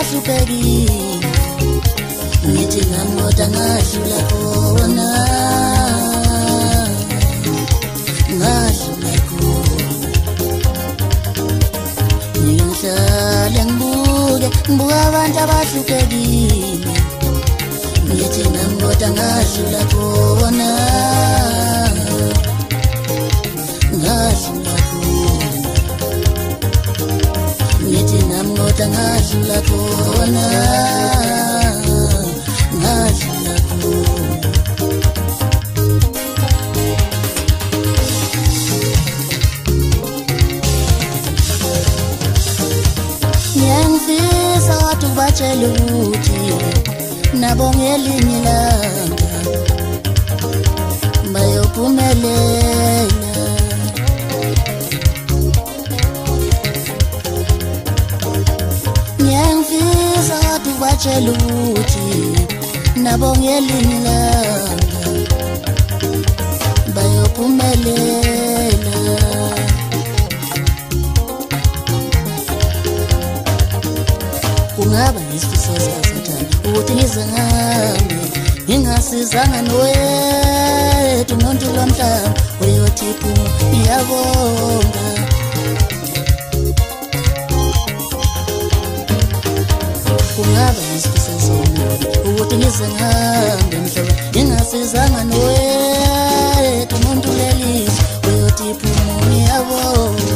basukeli ngithi ngamoda ngadlula khona ngadlula khona ngihlale ngibuka abantu abahlukelile ngithi ngamoda ngadlula khona ngadlula khona ngithi ngamoda ngadlula khona ngadlula khona ngiyangifisa wathi ubatshela ukuthi nabo ngelinye ilanga bayophumelela ngiyangifisa wathi ubatshela ukuthi nabo ngelinye ilanga bayophumelela kungaba isifiso sikaSathane ukuthi ngize ngihambe ngingasizanga noyedwa umuntu lomhlaba uyothi ngiyabonga kungaba isifiso somuntu ukuthi ngize ngihambe mhlaba ngingasizanga noyedwa umuntu lelizwe uyothi ngiyabonga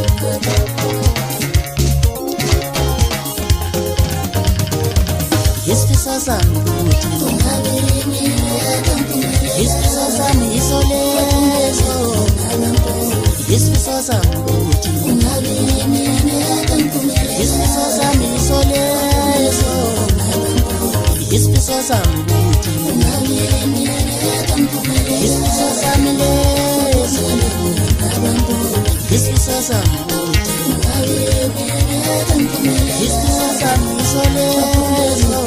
isifiso sami ukuthi isifiso sami isolezo isifiso sami ukuthi isifiso sami isolezo isifiso sami ukuthi isifiso sami lezo isifiso sami ukuthi isifiso sami isolezo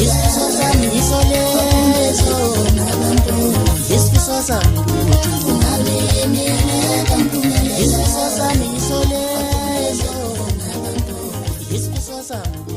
isifiso sami isoleso isifiso sami isifiso sami isoleso isifiso sami